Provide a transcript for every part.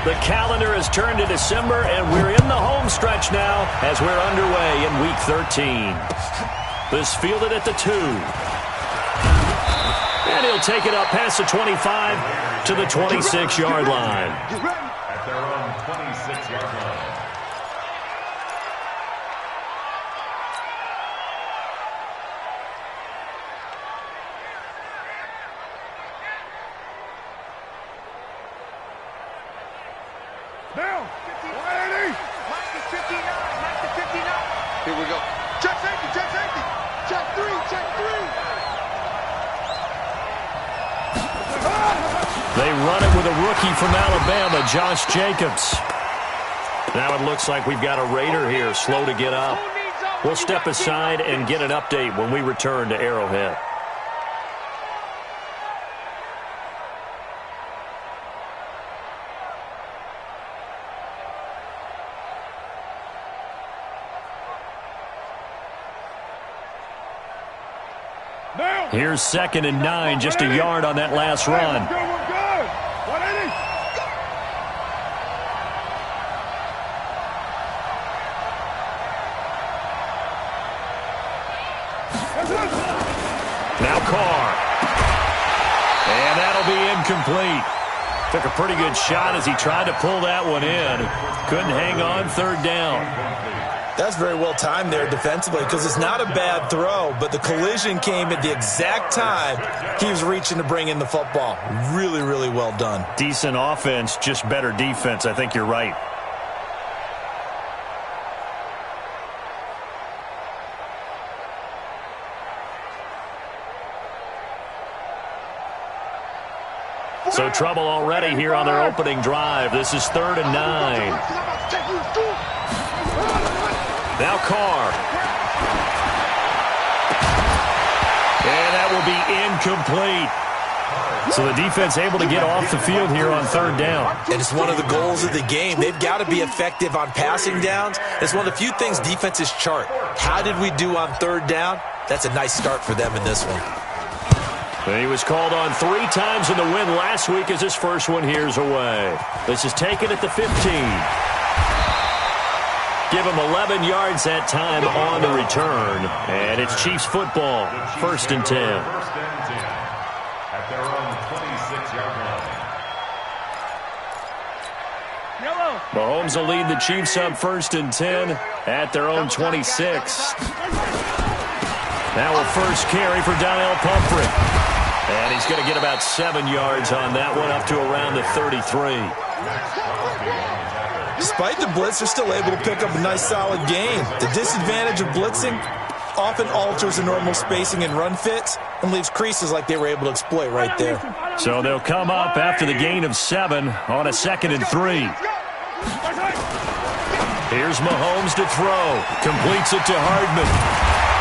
The calendar has turned to December, and we're in the home stretch now as we're underway in Week 13. This fielded at the 2. And he'll take it up past the 25 to the 26-yard line. At their own 26-yard line. Now, 180. Mike is 59. Mike is 59. Here we go. Check safety, check safety. Check 3, check 3. They run it with a rookie from Alabama, Josh Jacobs. Now it looks like we've got a Raider here, slow to get up. We'll step aside and get an update when we return to Arrowhead. Here's 2nd and 9, just a yard on that last run. We're good. 180. Now Carr. And that'll be incomplete. Took a pretty good shot as he tried to pull that one in. Couldn't hang on, 3rd down. That's very well timed there defensively because it's not a bad throw, but the collision came at the exact time he was reaching to bring in the football. Really, really well done. Decent offense, just better defense. I think you're right. So trouble already here on their opening drive. This is 3rd and 9. Now Carr. And that will be incomplete. So the defense able to get off the field here on 3rd down. And it's one of the goals of the game. They've got to be effective on passing downs. It's one of the few things defenses chart. How did we do on 3rd down? That's a nice start for them in this one. He was called on 3 times in the win last week as his first one here's away. This is taken at the 15. Give him 11 yards that time on the return. And it's Chiefs football, 1st and 10. At their own 26-yard line. Mahomes will lead the Chiefs up 1st and 10 at their own 26. Now a first carry for Donnell Pumphrey. And he's going to get about 7 yards on that one, up to around the 33. Despite the blitz, they're still able to pick up a nice solid gain. The disadvantage of blitzing often alters the normal spacing and run fits and leaves creases like they were able to exploit right there. So they'll come up after the gain of 7 on a 2nd and 3. Here's Mahomes to throw. Completes it to Hardman.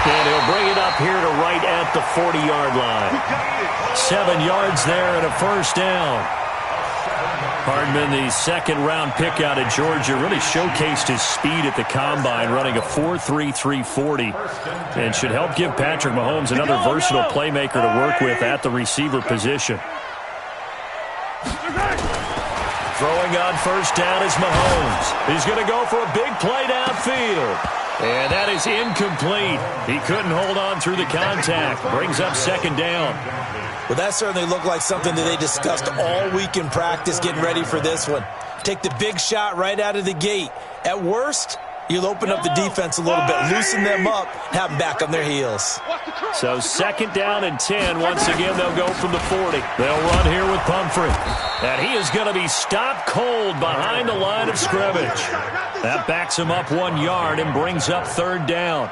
And he'll bring it up here to right at the 40-yard line. 7 yards there and a first down. Hardman, the 2nd-round pick out of Georgia, really showcased his speed at the combine, running a 4.33 340, and should help give Patrick Mahomes another versatile playmaker to work with at the receiver position. Throwing on first down is Mahomes. He's going to go for a big play downfield. And that is incomplete. He couldn't hold on through the contact. Brings up 2nd down. Well, that certainly looked like something that they discussed all week in practice getting ready for this one. Take the big shot right out of the gate. At worst, you'll open up the defense a little bit, loosen them up, have them back on their heels. So 2nd down and 10. Once again, they'll go from the 40. They'll run here with Pumphrey. And he is going to be stopped cold behind the line of scrimmage. That backs him up 1 yard and brings up 3rd down.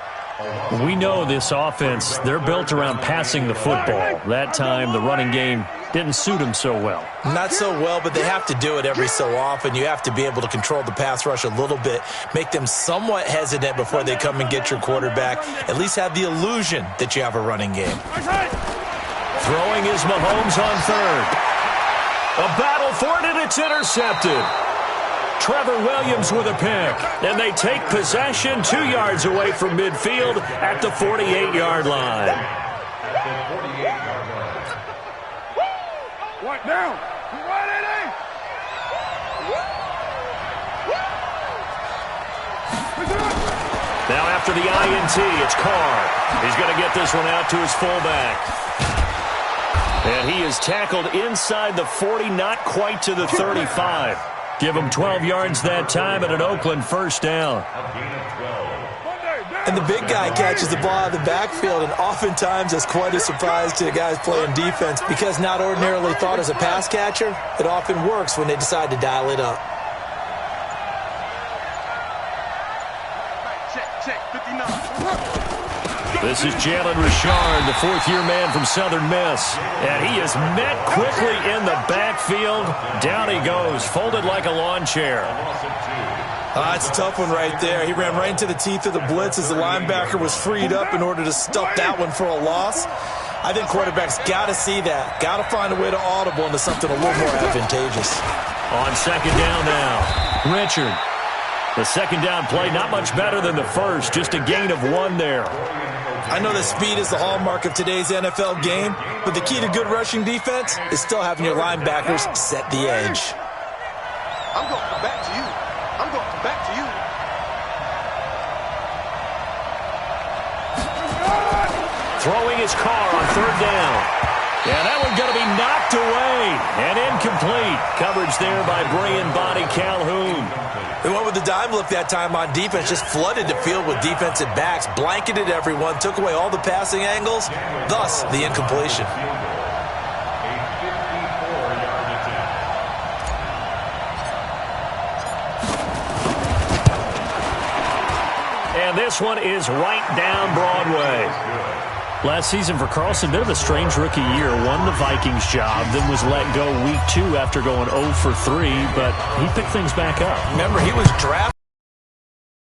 We know this offense, they're built around passing the football. That time, the running game didn't suit them so well. Not so well, but they have to do it every so often. You have to be able to control the pass rush a little bit, make them somewhat hesitant before they come and get your quarterback. At least have the illusion that you have a running game. Throwing is Mahomes on 3rd. A battle for it, and it's intercepted. Trevor Williams with a pick, and they take possession 2 yards away from midfield at the 48-yard line. What now? 180. after the INT. It's Carr. He's going to get this one out to his fullback. And he is tackled inside the 40, not quite to the 35. Give him 12 yards that time and an Oakland first down. And the big guy catches the ball out of the backfield, and oftentimes it's quite a surprise to the guys playing defense because not ordinarily thought as a pass catcher, it often works when they decide to dial it up. This is Jalen Richard, the fourth-year man from Southern Miss. And he is met quickly in the backfield. Down he goes, folded like a lawn chair. It's a tough one right there. He ran right into the teeth of the blitz as the linebacker was freed up in order to stuff that one for a loss. I think quarterbacks got to see that. Got to find a way to audible into something a little more advantageous. On second down now, Richard. The second down play, not much better than the first, just a gain of 1 there. I know that speed is the hallmark of today's NFL game, but the key to good rushing defense is still having your linebackers set the edge. I'm going to come back to you. I'm going to come back to you. Throwing his car on third down. And that one's going to be knocked away and incomplete. Coverage there by Brian Body Calhoun. They went with the dime look that time on defense, just flooded the field with defensive backs, blanketed everyone, took away all the passing angles, thus the incompletion. And this one is right down Broadway. Last season for Carlson, bit of a strange rookie year. Won the Vikings job, then was let go week 2 after going 0 for 3, but he picked things back up. Remember, he was drafting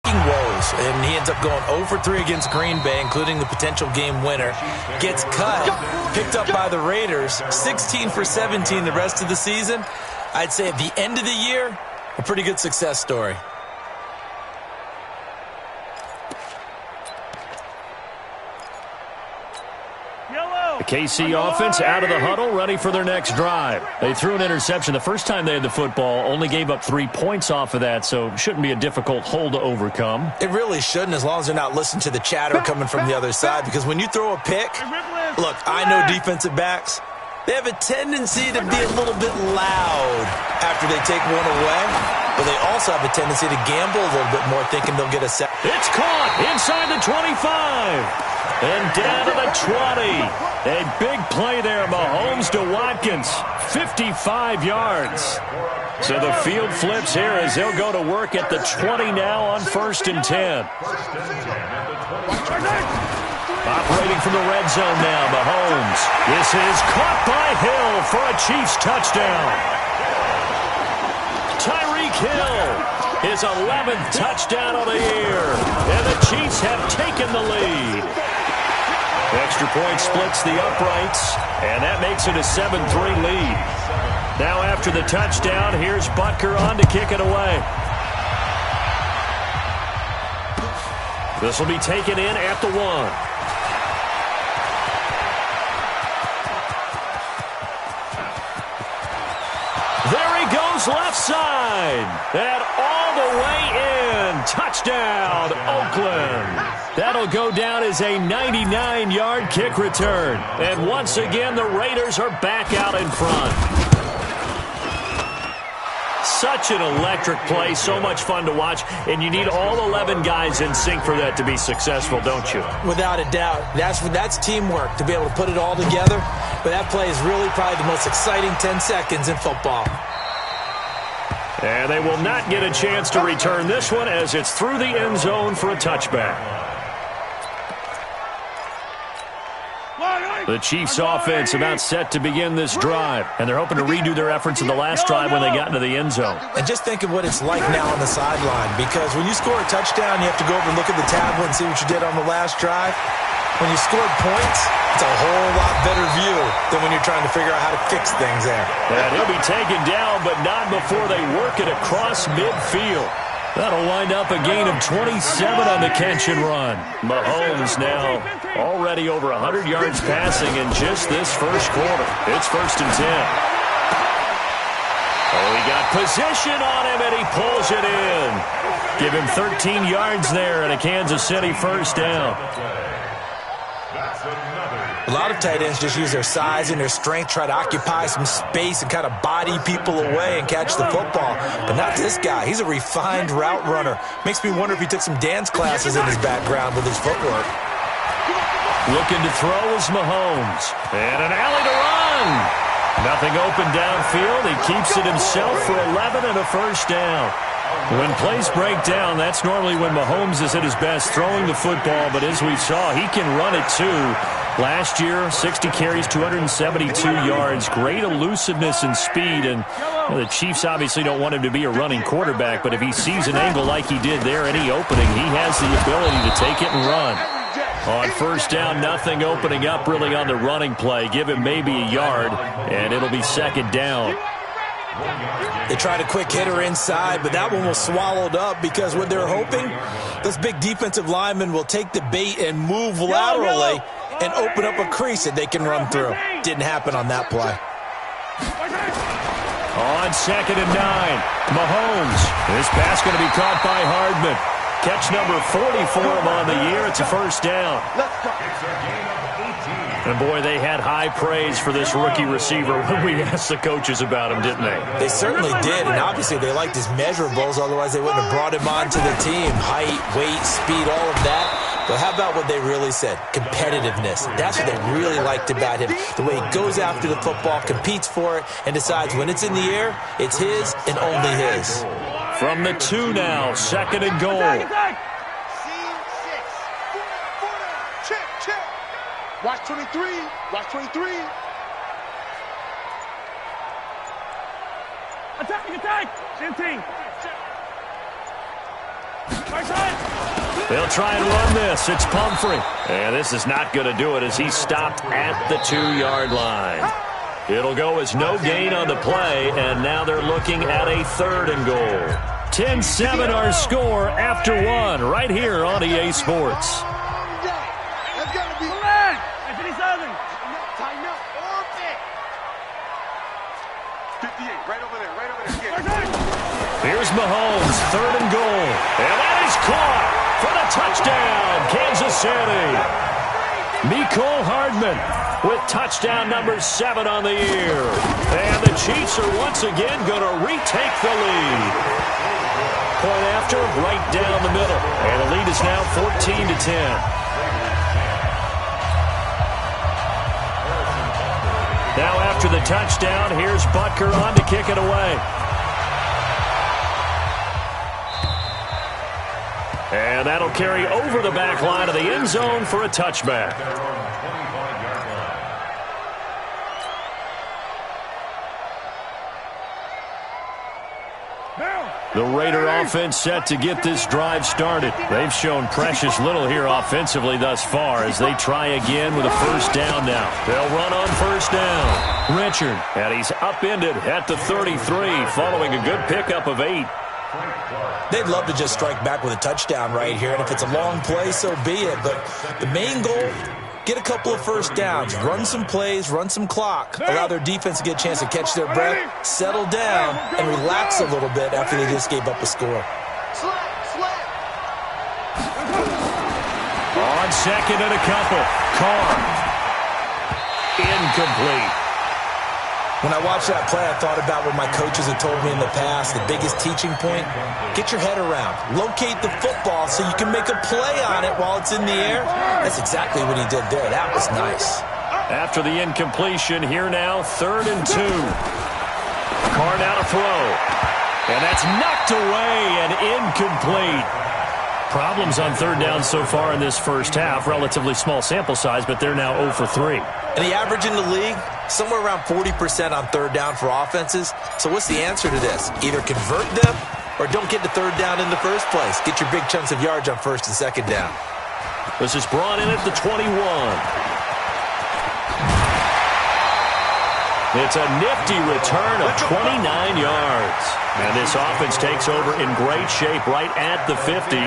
woes, and he ends up going 0 for 3 against Green Bay, including the potential game winner. Gets cut, picked up by the Raiders, 16 for 17 the rest of the season. I'd say at the end of the year, a pretty good success story. The KC offense out of the huddle, ready for their next drive. They threw an interception the first time they had the football, only gave up 3 points off of that, so shouldn't be a difficult hole to overcome. It really shouldn't, as long as they're not listening to the chatter coming from the other side, because when you throw a pick, look, I know defensive backs, they have a tendency to be a little bit loud after they take one away, but they also have a tendency to gamble a little bit more, thinking they'll get a sack. It's caught inside the 25. And down to the 20. A big play there, Mahomes to Watkins. 55 yards. So the field flips here as they'll go to work at the 20 now on 1st and 10. Operating from the red zone now, Mahomes. This is caught by Hill for a Chiefs touchdown. Tyreek Hill, his 11th touchdown of the year. And the Chiefs have taken the lead. Extra point splits the uprights, and that makes it a 7-3 lead. Now after the touchdown, here's Butker on to kick it away. This will be taken in at the 1. There he goes left side. And all the way in. Touchdown, Oakland. That'll go down as a 99-yard kick return. And once again, the Raiders are back out in front. Such an electric play, so much fun to watch, and you need all 11 guys in sync for that to be successful, don't you? Without a doubt. That's teamwork, to be able to put it all together. But that play is really probably the most exciting 10 seconds in football. And they will not get a chance to return this one as it's through the end zone for a touchback. The Chiefs offense about set to begin this drive, and they're hoping to redo their efforts in the last drive when they got into the end zone. And just think of what it's like now on the sideline, because when you score a touchdown, you have to go over and look at the tablet and see what you did on the last drive. When you scored points, it's a whole lot better view than when you're trying to figure out how to fix things there. And he'll be taken down, but not before they work it across midfield. That'll wind up a gain of 27 on the catch and run. Mahomes now already over 100 yards passing in just this first quarter. It's 1st and 10. Oh, he got position on him, and he pulls it in. Give him 13 yards there and a Kansas City first down. A lot of tight ends just use their size and their strength, try to occupy some space and kind of body people away and catch the football. But not this guy. He's a refined route runner. Makes me wonder if he took some dance classes in his background with his footwork. Looking to throw is Mahomes. And an alley to run. Nothing open downfield. He keeps it himself for 11 and a first down. When plays break down, that's normally when Mahomes is at his best throwing the football. But as we saw, he can run it too. Last year, 60 carries, 272 yards. Great elusiveness and speed. And the Chiefs obviously don't want him to be a running quarterback. But if he sees an angle like he did there, any opening, he has the ability to take it and run. On first down, nothing opening up really on the running play. Give him maybe a yard, and it'll be second down. They tried a quick hitter inside, but that one was swallowed up because what they're hoping, this big defensive lineman will take the bait and move laterally and open up a crease that they can run through. Didn't happen on that play. On second and 9, Mahomes. This pass going to be caught by Hardman. Catch number 40 for him on the year. It's a first down. And, boy, they had high praise for this rookie receiver when we asked the coaches about him, didn't they? They certainly did, and obviously they liked his measurables. Otherwise, they wouldn't have brought him onto the team. Height, weight, speed, all of that. But how about what they really said? Competitiveness. That's what they really liked about him. The way he goes after the football, competes for it, and decides when it's in the air, it's his and only his. From the 2 now, second and goal. Watch 23. Watch 23. Attack. Same team. Right side. They'll try and run this. It's Pumphrey. And this is not going to do it as he's stopped at the 2-yard line. It'll go as no gain on the play, and now they're looking at a third and goal. 10-7 our score after 1 right here on EA Sports. That's got to be... Tighten up. 58, right over there. Here's Mahomes, third and goal. And that is caught for the touchdown, Kansas City. Mecole Hardman with touchdown number 7 on the year. And the Chiefs are once again going to retake the lead. Point after, right down the middle. And the lead is now 14-10. Now after the touchdown, here's Butker on to kick it away. And that'll carry over the back line of the end zone for a touchback. The Raider offense set to get this drive started. They've shown precious little here offensively thus far as they try again with a first down now. They'll run on first down. Richard, and he's upended at the 33 following a good pickup of 8. They'd love to just strike back with a touchdown right here, and if it's a long play, so be it. But the main goal, get a couple of first downs, run some plays, run some clock, allow their defense to get a chance to catch their breath, settle down, and relax a little bit after they just gave up a score. On second and a couple, Carr. Incomplete. When I watched that play, I thought about what my coaches had told me in the past. The biggest teaching point, get your head around. Locate the football so you can make a play on it while it's in the air. That's exactly what he did there. That was nice. After the incompletion, here now, 3rd and 2. Carr now to throw. And that's knocked away and incomplete. Problems on third down so far in this first half. Relatively small sample size, but they're now 0 for 3. And the average in the league, somewhere around 40% on third down for offenses. So what's the answer to this? Either convert them or don't get to third down in the first place. Get your big chunks of yards on first and second down. This is brought in at the 21. It's a nifty return of 29 yards. And this offense takes over in great shape right at the 50,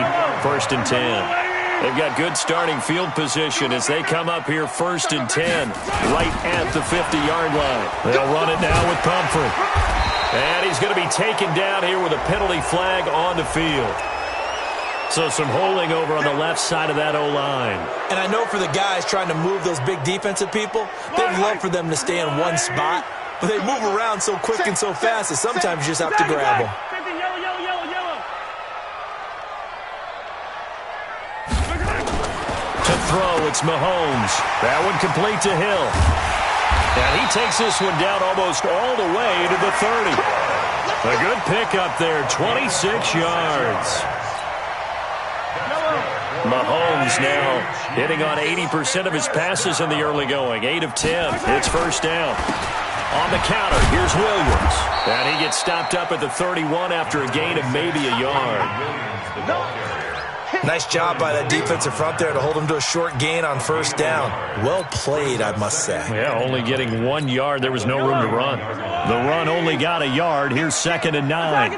1st and 10. They've got good starting field position as they come up here 1st and 10, right at the 50-yard line. They'll run it now with Pumphrey. And he's going to be taken down here with a penalty flag on the field. So some holding over on the left side of that O-line. And I know for the guys trying to move those big defensive people, they'd love for them to stay in one spot. But they move around so quick and so fast that sometimes you just have to grab them. To throw, it's Mahomes. That one complete to Hill. And he takes this one down almost all the way to the 30. A good pickup there, 26 yards. Mahomes now hitting on 80% of his passes in the early going. 8 of 10. It's first down. On the counter, here's Williams. And he gets stopped up at the 31 after a gain of maybe a yard. Nice job by that defensive front there to hold him to a short gain on first down. Well played, I must say. Yeah, only getting 1 yard. There was no room to run. The run only got a yard. Here's 2nd and 9.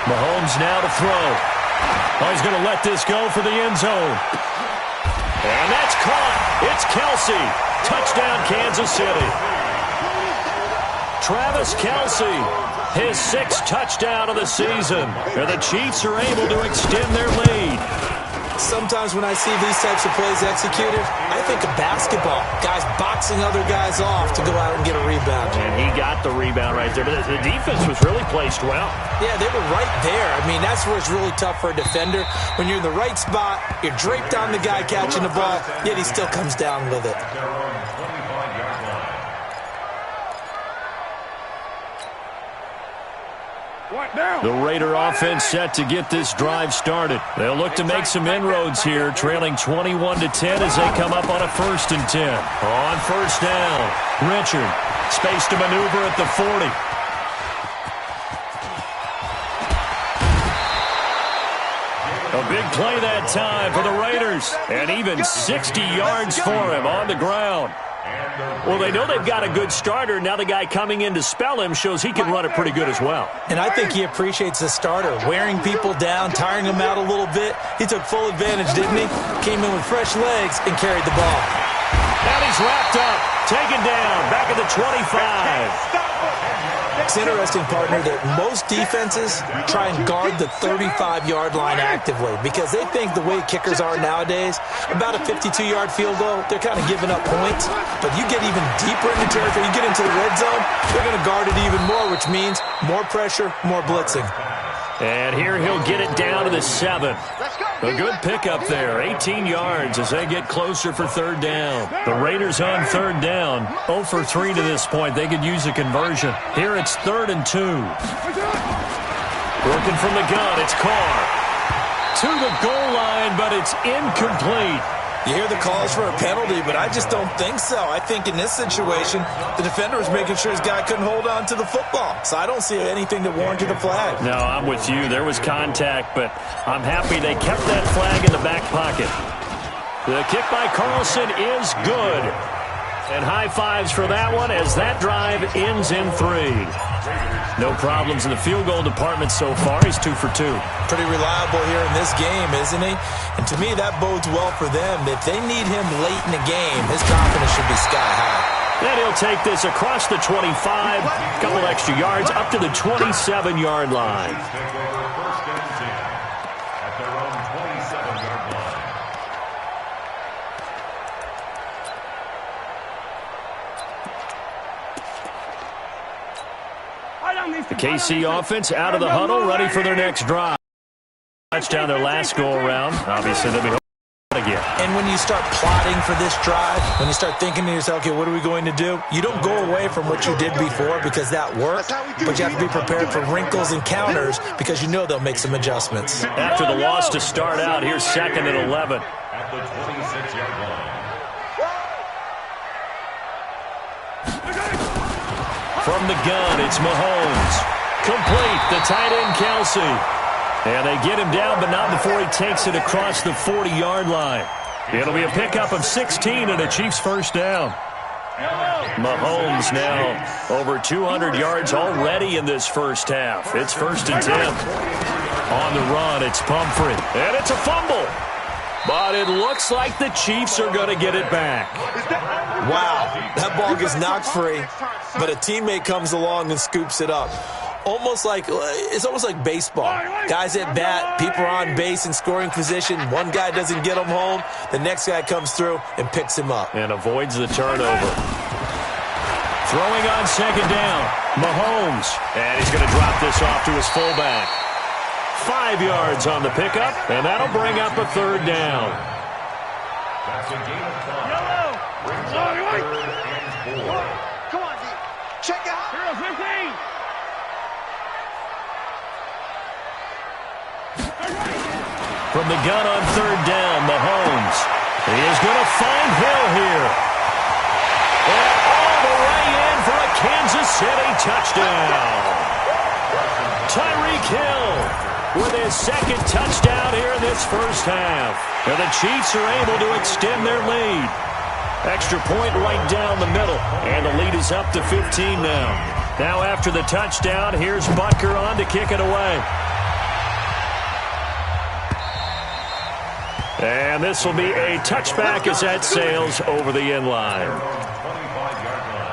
Mahomes now to throw. Oh, he's going to let this go for the end zone. And that's caught. It's Kelsey. Touchdown, Kansas City. Travis Kelsey, his 6th touchdown of the season. And the Chiefs are able to extend their lead. Sometimes when I see these types of plays executed, I think of basketball. Guys boxing other guys off to go out and get a rebound. And he got the rebound right there. But the defense was really placed well. Yeah, they were right there. I mean, that's where it's really tough for a defender. When you're in the right spot, you're draped on the guy catching the ball, yet he still comes down with it. The Raider offense set to get this drive started. They'll look to make some inroads here, trailing 21-10 as they come up on a 1st and 10. On first down, Richard, space to maneuver at the 40. A big play that time for the Raiders, and even 60 yards for him on the ground. Well, they know they've got a good starter. Now the guy coming in to spell him shows he can run it pretty good as well. And I think he appreciates the starter, wearing people down, tiring them out a little bit. He took full advantage, didn't he? Came in with fresh legs and carried the ball. And he's wrapped up, taken down, back at the 25. It's interesting, partner, that most defenses try and guard the 35-yard line actively because they think the way kickers are nowadays, about a 52-yard field goal, they're kind of giving up points. But you get even deeper in the territory, you get into the red zone, they're going to guard it even more, which means more pressure, more blitzing. And here he'll get it down to the 7. A good pickup there, 18 yards as they get closer for 3rd down. The Raiders on 3rd down, 0 for 3 to this point. They could use a conversion. Here it's 3rd and 2. Working from the gun, it's Carr. To the goal line, but it's incomplete. You hear the calls for a penalty, but I just don't think so. I think in this situation, the defender was making sure his guy couldn't hold on to the football. So I don't see anything that warranted a flag. No, I'm with you. There was contact, but I'm happy they kept that flag in the back pocket. The kick by Carlson is good. And high fives for that one as that drive ends in 3. No problems in the field goal department so far. He's 2 for 2. Pretty reliable here in this game, isn't he? And to me, that bodes well for them. If they need him late in the game, his confidence should be sky high. And he'll take this across the 25, a couple extra yards, up to the 27-yard line. The KC offense out of the huddle, ready for their next drive. Touchdown their last go-around. Obviously, they'll be home again. And when you start plotting for this drive, when you start thinking to yourself, okay, what are we going to do? You don't go away from what you did before because that worked, but you have to be prepared for wrinkles and counters because you know they'll make some adjustments. After the loss to start out, here's 2nd and 11. At the 26-yard line. From the gun, it's Mahomes. Complete, the tight end, Kelsey. And they get him down, but not before he takes it across the 40-yard line. It'll be a pickup of 16 and a Chiefs first down. Mahomes now over 200 yards already in this first half. It's 1st and 10. On the run, it's Pumphrey. And it's a fumble. But it looks like the Chiefs are going to get it back. Wow, that ball gets knocked free, but a teammate comes along and scoops it up. It's almost like baseball. Guys at bat, people are on base in scoring position. One guy doesn't get him home. The next guy comes through and picks him up. And avoids the turnover. Throwing on second down, Mahomes. And he's going to drop this off to his fullback. 5 yards on the pickup, and that'll bring up a third down. That's a gain of 5. Come on, D. Check it out. 15. From the gun on third down, Mahomes. He is going to find Hill here. And all the way in for a Kansas City touchdown. Tyreek Hill with his second touchdown here in this first half. And the Chiefs are able to extend their lead. Extra point right down the middle. And the lead is up to 15 now. Now after the touchdown, here's Butker on to kick it away. And this will be a touchback as that sails over the end line. 25-yard line.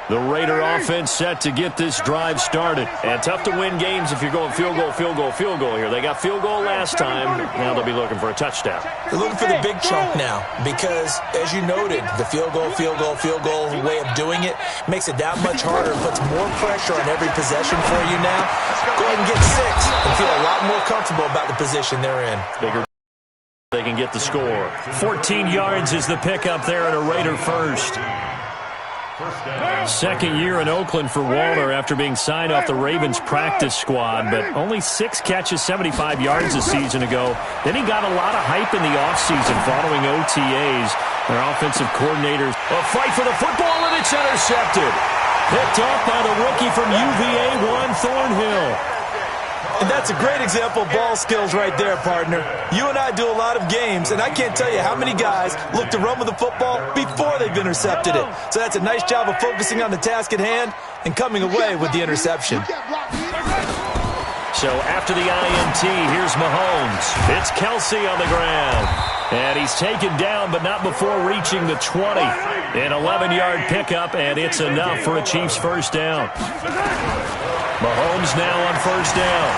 The Raider offense set to get this drive started. And tough to win games if you're going field goal, field goal, field goal here. They got field goal last time. Now they'll be looking for a touchdown. They're looking for the big chunk now because, as you noted, the field goal way of doing it makes it that much harder and puts more pressure on every possession for you now. Go ahead and get 6 and feel a lot more comfortable about the position they're in. Bigger they can get the score. 14 yards is the pickup there at a Raider first. Second year in Oakland for Waller after being signed off the Ravens practice squad, but only 6 catches, 75 yards a season ago. Then he got a lot of hype in the offseason following OTAs. Their offensive coordinators. A fight for the football, and it's intercepted. Picked off by the rookie from UVA, Juan Thornhill. And that's a great example of ball skills right there, partner. You and I do a lot of games, and I can't tell you how many guys look to run with the football before they've intercepted it. So that's a nice job of focusing on the task at hand and coming away with the interception. So after the INT, here's Mahomes. It's Kelsey on the ground. And he's taken down, but not before reaching the 20. An 11-yard pickup, and it's enough for a Chiefs first down. Mahomes now on first down.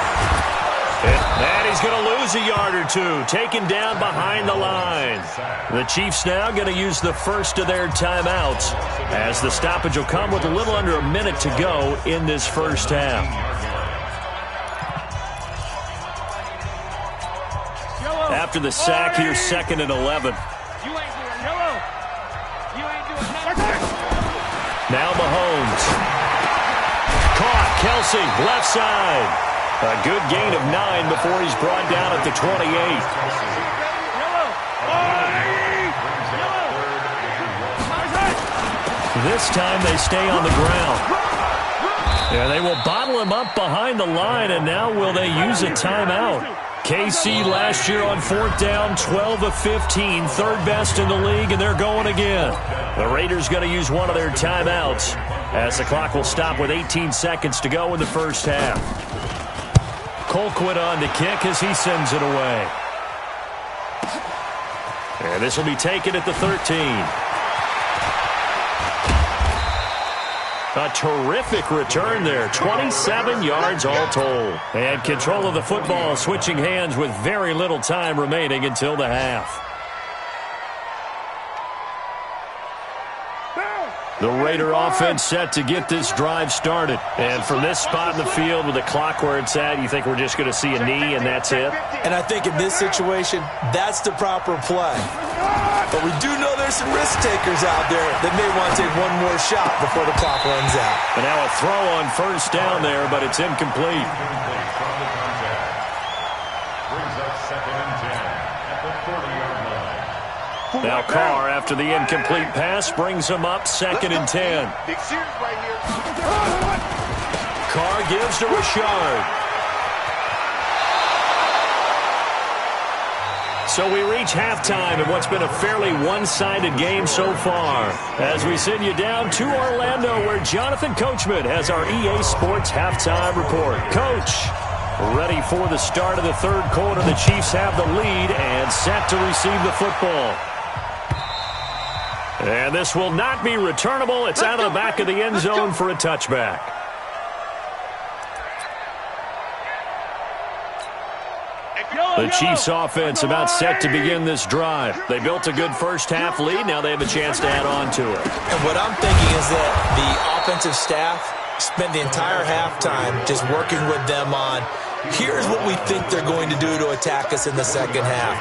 And he's going to lose a yard or two, taken down behind the line. The Chiefs now going to use the first of their timeouts as the stoppage will come with a little under a minute to go in this first half. After the sack, here's second and 11. Now Mahomes. Caught, Kelsey, left side. A good gain of 9 before he's brought down at the 28. This time they stay on the ground. Yeah, they will bottle him up behind the line, and now will they use a timeout? KC last year on fourth down, 12 of 15, third best in the league, and they're going again. The Raiders going to use one of their timeouts as the clock will stop with 18 seconds to go in the first half. Colquitt on to kick as he sends it away. And this will be taken at the 13. A terrific return there. 27 yards all told. And control of the football switching hands with very little time remaining until the half. The Raider offense set to get this drive started. And from this spot in the field with the clock where it's at, you think we're just going to see a knee and that's it? And I think in this situation, that's the proper play. But we do know there's some risk takers out there that may want to take one more shot before the clock runs out. And now a throw on first down there, but it's incomplete. Brings up second and 10 at the 40-yard line. Now Carr, after the incomplete pass, brings him up second and 10. Big series right here. Carr gives to Richard. So we reach halftime in what's been a fairly one-sided game so far. As we send you down to Orlando, where Jonathan Coachman has our EA Sports halftime report. Coach, ready for the start of the third quarter. The Chiefs have the lead and set to receive the football. And this will not be returnable. It's out of the back of the end zone for a touchback. The Chiefs offense about set to begin this drive. They built a good first half lead. Now they have a chance to add on to it. And what I'm thinking is that the offensive staff spent the entire halftime just working with them on, here's what we think they're going to do to attack us in the second half.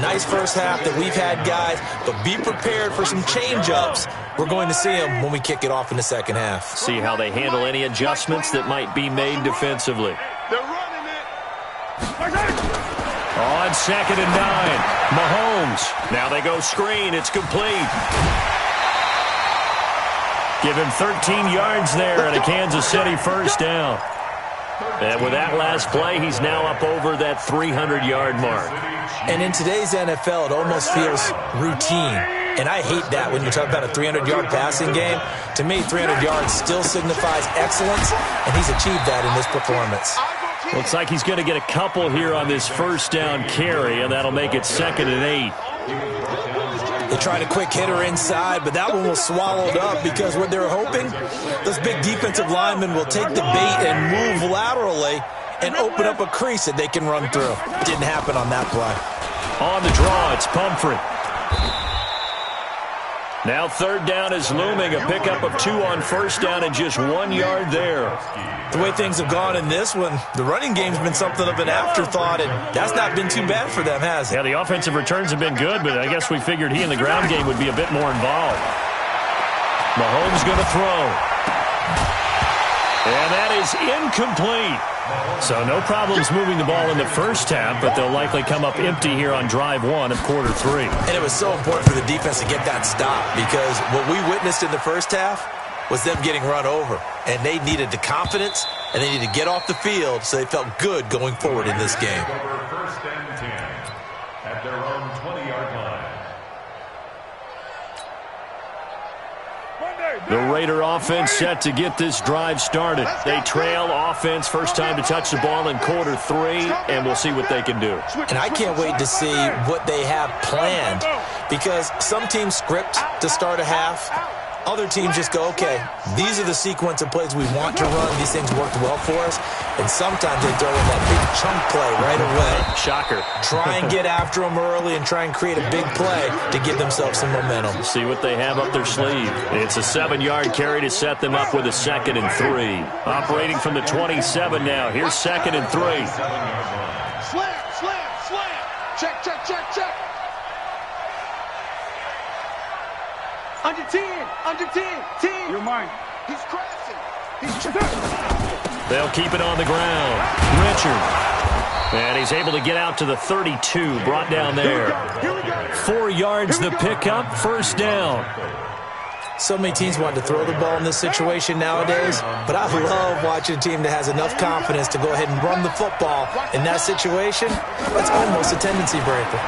Nice first half that we've had, guys, but be prepared for some change-ups. We're going to see them when we kick it off in the second half. See how they handle any adjustments that might be made defensively. They're running it. On 2nd and 9, Mahomes. Now they go screen. It's complete. Give him 13 yards there and a Kansas City first down. And with that last play, he's now up over that 300-yard mark. And in today's NFL, it almost feels routine. And I hate that when you talk about a 300-yard passing game. To me, 300 yards still signifies excellence, and he's achieved that in this performance. Looks like he's going to get a couple here on this first down carry, and that'll make it 2nd and 8. They tried a quick hitter inside, but that one was swallowed up because what they're hoping, those big defensive linemen will take the bait and move laterally and open up a crease that they can run through. Didn't happen on that play. On the draw, it's Pumphrey. Now 3rd down is looming, a pickup of 2 on first down and just 1 yard there. The way things have gone in this one, the running game's been something of an afterthought, and that's not been too bad for them, has it? Yeah, the offensive returns have been good, but I guess we figured he in the ground game would be a bit more involved. Mahomes going to throw. And that is incomplete. So no problems moving the ball in the first half, but they'll likely come up empty here on drive 1 of quarter 3. And it was so important for the defense to get that stop because what we witnessed in the first half was them getting run over. And they needed the confidence, and they needed to get off the field so they felt good going forward in this game. First and 10 at their own 20-yard line. The Raider offense set to get this drive started. They trail offense, first time to touch the ball in quarter 3, and we'll see what they can do. And I can't wait to see what they have planned because some teams script to start a half. Other teams just go, okay, these are the sequence of plays we want to run. These things worked well for us. And sometimes they throw in that big chunk play right away. Shocker. Try and get after them early and try and create a big play to give themselves some momentum. See what they have up their sleeve. It's a 7-yard carry to set them up with a 2nd and 3. Operating from the 27 now. Here's 2nd and 3. Slam, slam, slam. Check, check, check, check. Under 10, under 10, 10. You're mine. He's crashing. They'll keep it on the ground. Richard. And he's able to get out to the 32, brought down there. 4 yards the pickup, first down. So many teams want to throw the ball in this situation nowadays, but I love watching a team that has enough confidence to go ahead and run the football in that situation. That's almost a tendency breaker.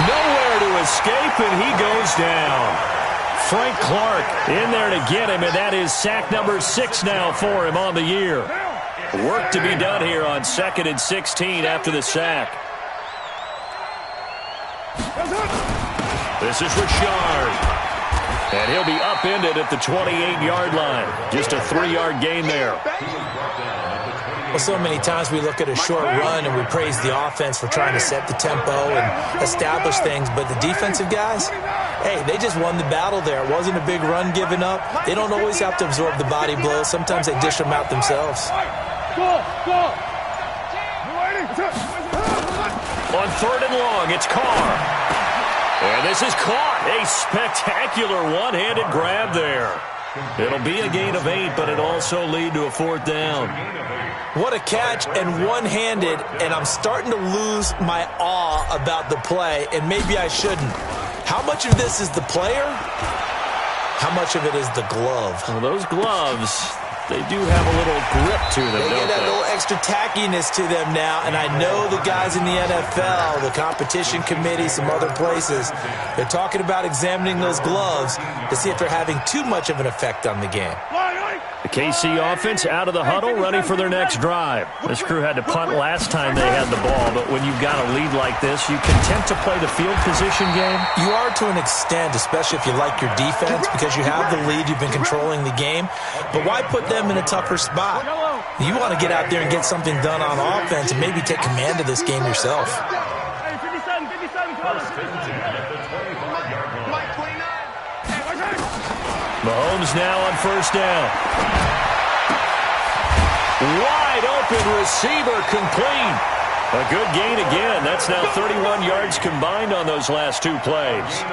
Nowhere to escape, and he goes down. Frank Clark in there to get him, and that is sack number 6 now for him on the year. Work to be done here on 2nd and 16 after the sack. This is Richard. And he'll be upended at the 28-yard line. Just a 3-yard gain there. Well, so many times we look at a short run and we praise the offense for trying to set the tempo and establish things, but the defensive guys, hey, they just won the battle there. It wasn't a big run given up. They don't always have to absorb the body blows. Sometimes they dish them out themselves. On 3rd and long, it's Carr. And this is caught. A spectacular one-handed grab there. It'll be a gain of 8, but it'll also lead to a 4th down. What a catch, and one-handed, and I'm starting to lose my awe about the play, and maybe I shouldn't. How much of this is the player? How much of it is the glove? Well, those gloves, they do have a little grip to them, They don't get that they? little extra tackiness to them now, and I know the guys in the NFL, the competition committee, some other places, they're talking about examining those gloves to see if they're having too much of an effect on the game. The KC offense out of the huddle, ready for their next drive. This crew had to punt last time they had the ball, but when you've got a lead like this, you content to play the field position game? You are to an extent, especially if you like your defense, because you have the lead, you've been controlling the game. But why put them in a tougher spot? You want to get out there and get something done on offense and maybe take command of this game yourself. Hey, 57, 57, fellas. Mahomes now on first down. Wide open receiver complete. A good gain again. That's now 31 yards combined on those last two plays.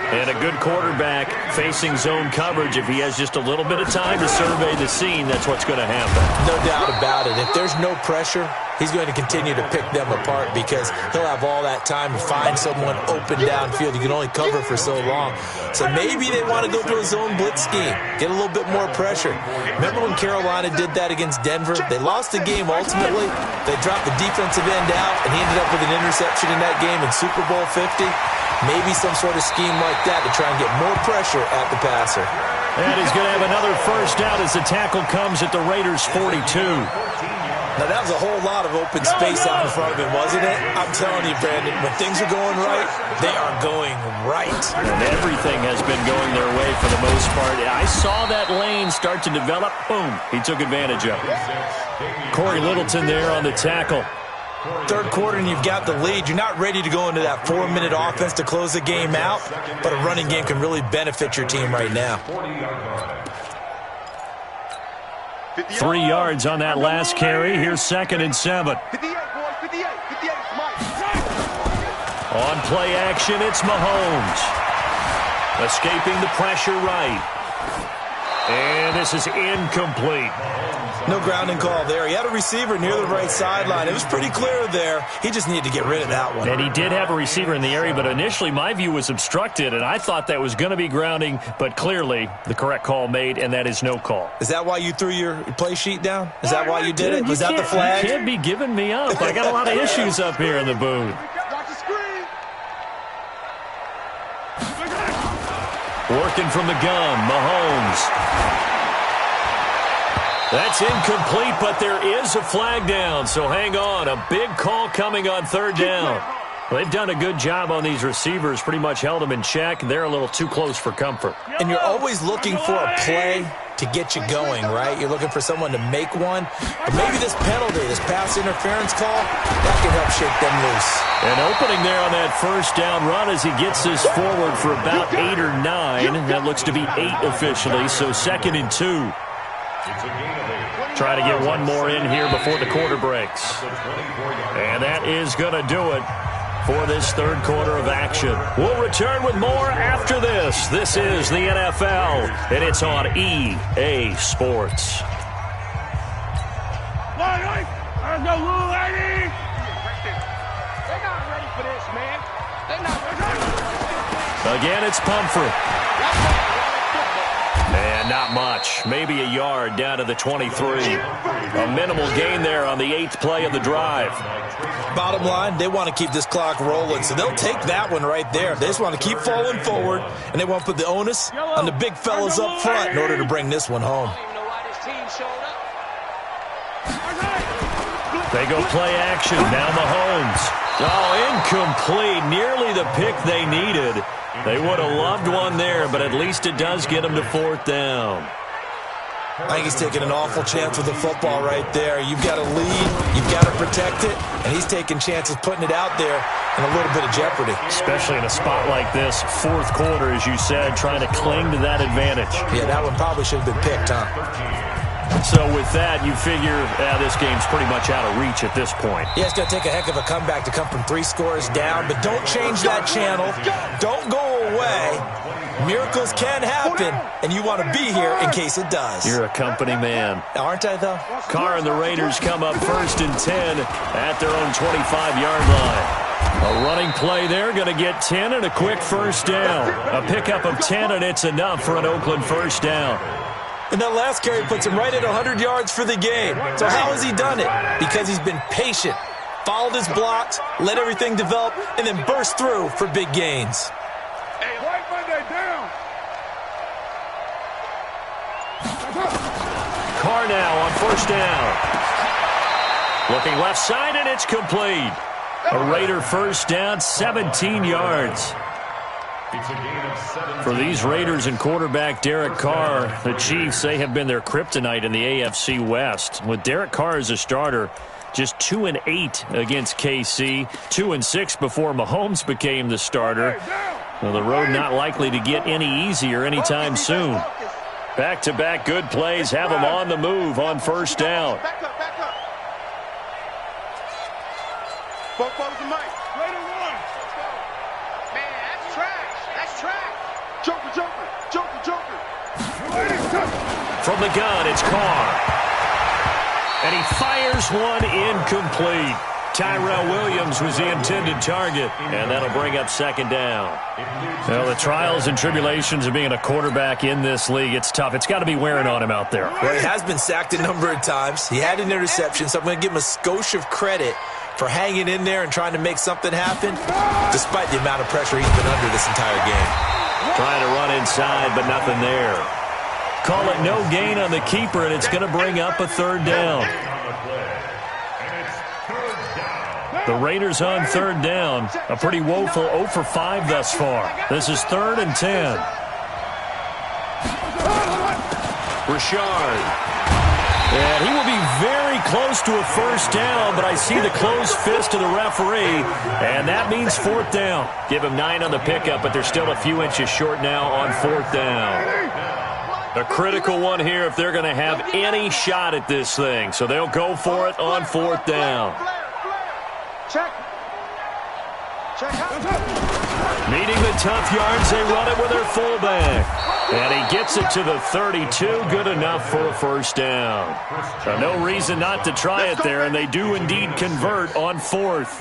And a good quarterback facing zone coverage. If he has just a little bit of time to survey the scene, that's what's going to happen. No doubt about it. If there's no pressure, he's going to continue to pick them apart because he'll have all that time to find someone open downfield. You can only cover for so long. So maybe they want to go to a zone blitz scheme, get a little bit more pressure. Remember when Carolina did that against Denver? They lost the game ultimately. They dropped the defensive end out, and he ended up with an interception in that game in Super Bowl 50. Maybe some sort of scheme like that to try and get more pressure at the passer. And he's going to have another first down as the tackle comes at the Raiders' 42. Now, that was a whole lot of open space out in front of him, wasn't it? I'm telling you, Brandon, when things are going right, they are going right. And everything has been going their way for the most part. I saw that lane start to develop. Boom. He took advantage of it. Corey Littleton there on the tackle. Third quarter and you've got the lead. You're not ready to go into that 4-minute offense to close the game out, but a running game can really benefit your team right now. 3 yards on that last carry. Here's 2nd and 7. On play action, it's Mahomes. Escaping the pressure right. And this is incomplete. No grounding call there. He had a receiver near the right sideline. It was pretty clear there. He just needed to get rid of that one. And he did have a receiver in the area, but initially my view was obstructed, and I thought that was going to be grounding, but clearly the correct call made, and that is no call. Is that why you threw your play sheet down? Is that why you did it? Was that the flag? You can't be giving me up. I got a lot of issues up here in the booth. Working from the gun, Mahomes. That's incomplete, but there is a flag down, so hang on. A big call coming on third down. Well, they've done a good job on these receivers, pretty much held them in check. They're a little too close for comfort. And you're always looking for a play to get you going, right? You're looking for someone to make one. But maybe this penalty, this pass interference call, that can help shake them loose. An opening there on that first down run as he gets this forward for about 8 or 9. That looks to be 8 officially, so 2nd and 2. Try to get one more in here before the quarter breaks. And that is going to do it for this third quarter of action. We'll return with more after this. This is the NFL, and it's on EA Sports. Let's go, little lady! They're not ready for this, man. They're not ready. Again, it's Pumphrey. And not much. Maybe a yard down to the 23. A minimal gain there on the 8th play of the drive. Bottom line, they want to keep this clock rolling, so they'll take that one right there. They just want to keep falling forward, and they want to put the onus on the big fellas up front in order to bring this one home. They go play action. Now Mahomes. Oh, incomplete. Nearly the pick they needed. They would have loved one there, but at least it does get them to 4th down. I think he's taking an awful chance with the football right there. You've got to lead, you've got to protect it, and he's taking chances putting it out there in a little bit of jeopardy. Especially in a spot like this, 4th quarter, as you said, trying to cling to that advantage. Yeah, that one probably should have been picked, huh? So with that, you figure this game's pretty much out of reach at this point. Yeah, it's going to take a heck of a comeback to come from 3 scores down, but don't change that channel. Don't go away. Miracles can happen, and you want to be here in case it does. You're a company man. Aren't I, though? Carr and the Raiders come up 1st and 10 at their own 25-yard line. A running play there, going to get 10 and a quick first down. A pickup of 10, and it's enough for an Oakland first down. And that last carry puts him right at 100 yards for the game. So how has he done it? Because he's been patient, followed his blocks, let everything develop, and then burst through for big gains. Hey, White Monday down. Carr now on first down. Looking left side, and it's complete. A Raider first down, 17 yards. For these Raiders and quarterback Derek Carr, the Chiefs, they have been their kryptonite in the AFC West. With Derek Carr as a starter, just 2-8 against KC, 2-6 before Mahomes became the starter. Well, the road not likely to get any easier anytime soon. Back-to-back good plays have them on the move on first down. Both balls in Mike. Raider one. Man, that's trash. That's trash. Joker. From the gun, it's Carr. And he fires one incomplete. Tyrell Williams was the intended target, and that'll bring up second down. Well, the trials and tribulations of being a quarterback in this league, it's tough. It's got to be wearing on him out there. Well, he has been sacked a number of times. He had an interception, so I'm going to give him a skosh of credit for hanging in there and trying to make something happen, despite the amount of pressure he's been under this entire game. Trying to run inside, but nothing there. Call it no gain on the keeper, and it's going to bring up a third down. The Raiders on third down. A pretty woeful 0 for 5 thus far. This is 3rd and 10. Richard. And he will be very close to a first down, but I see the closed fist of the referee, and that means 4th down. Give him 9 on the pickup, but they're still a few inches short now on 4th down. A critical one here if they're going to have any shot at this thing, so they'll go for it on 4th down. Check. Meeting the tough yards, they run it with their fullback. And he gets it to the 32, good enough for a first down. So no reason not to try it there, and they do indeed convert on 4th.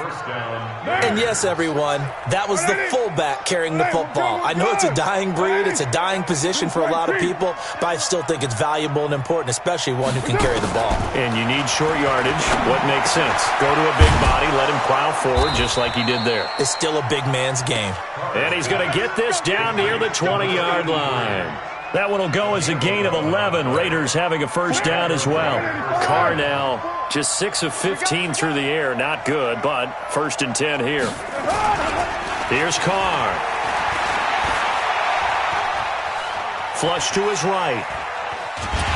And yes, everyone, that was the fullback carrying the football. I know it's a dying breed, it's a dying position for a lot of people, but I still think it's valuable and important, especially one who can carry the ball. And you need short yardage. What makes sense? Go to a big body, let him plow forward just like he did there. It's still a big man's game. And he's going to get this down near the 20-yard line. That one will go as a gain of 11. Raiders having a first down as well. Carr now just 6 of 15 through the air. Not good, but 1st and 10 here. Here's Carr. Flush to his right.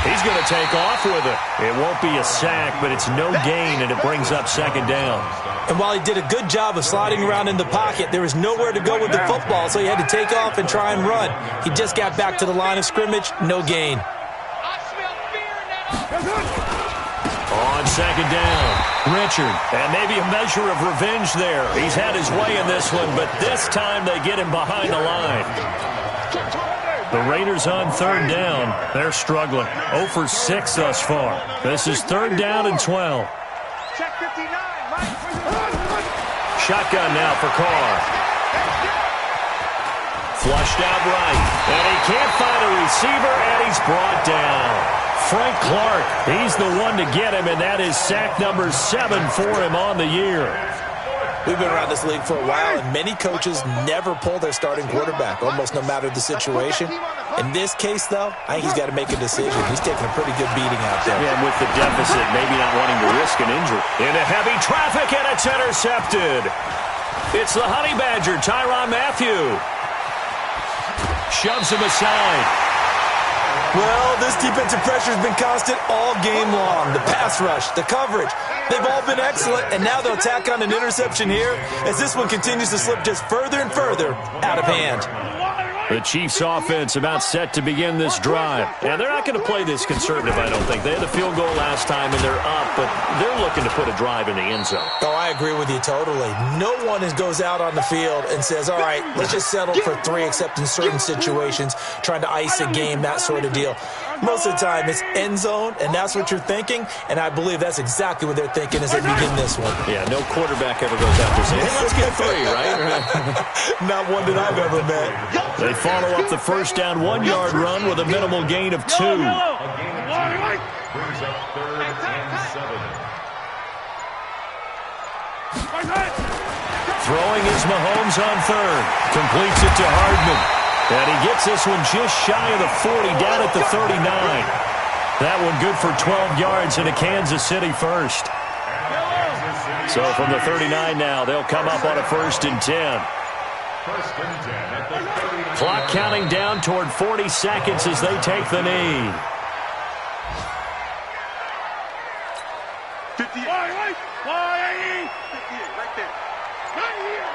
He's going to take off with it. It won't be a sack, but it's no gain, and it brings up 2nd down. And while he did a good job of sliding around in the pocket, there was nowhere to go with the football, so he had to take off and try and run. He just got back to the line of scrimmage, no gain. On 2nd down, Richard, and maybe a measure of revenge there. He's had his way in this one, but this time they get him behind the line. The Raiders on 3rd down. They're struggling. 0 for 6 thus far. This is 3rd down and 12. Check 59, Mike. Shotgun now for Carr. Flushed out right. And he can't find a receiver, and he's brought down. Frank Clark, he's the one to get him, and that is sack number 7 for him on the year. We've been around this league for a while, and many coaches never pull their starting quarterback, almost no matter the situation. In this case, though, I think he's got to make a decision. He's taking a pretty good beating out there. Yeah, and with the deficit, maybe not wanting to risk an injury. Into heavy traffic, and it's intercepted. It's the Honey Badger, Tyrann Mathieu. Shoves him aside. Well, this defensive pressure has been constant all game long. The pass rush, the coverage, they've all been excellent, and now they'll tack on an interception here as this one continues to slip just further and further out of hand. The Chiefs offense about set to begin this drive. And they're not going to play this conservative, I don't think. They had a field goal last time, and they're up, but they're looking to put a drive in the end zone. Oh, I agree with you totally. No one goes out on the field and says, all right, let's just settle for 3, except in certain situations, trying to ice a game, that sort of deal. Most of the time, it's end zone, and that's what you're thinking, and I believe that's exactly what they're thinking as they begin this one. Yeah, no quarterback ever goes out there saying, hey, let's get 3, right? Not one that I've ever met. They follow up the first down 1-yard run with a minimal gain of 2. A gain of 2 brings up 3rd and 7. Throwing is Mahomes on 3rd. Completes it to Hardman. And he gets this one just shy of the 40, down at the 39. That one good for 12 yards and a Kansas City first. So from the 39 now, they'll come up on a 1st and 10. First and 10 at the 39. Clock counting down toward 40 seconds as they take the knee. 58. Right there. Right here.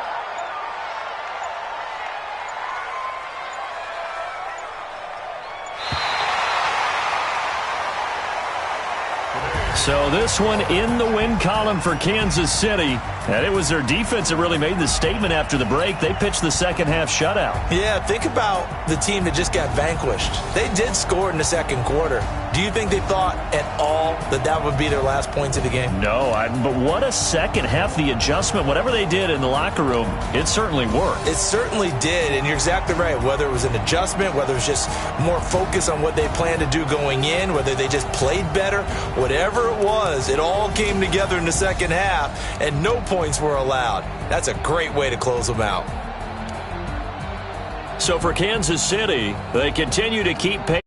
So this one in the win column for Kansas City. And it was their defense that really made the statement after the break. They pitched the second half shutout. Yeah, think about the team that just got vanquished. They did score in the second quarter. Do you think they thought at all that that would be their last points of the game? No, but what a second half. The adjustment, whatever they did in the locker room, it certainly worked. It certainly did, and you're exactly right. Whether it was an adjustment, whether it was just more focus on what they planned to do going in, whether they just played better, whatever it was, it all came together in the second half, and no points were allowed. That's a great way to close them out. So for Kansas City, they continue to keep pace.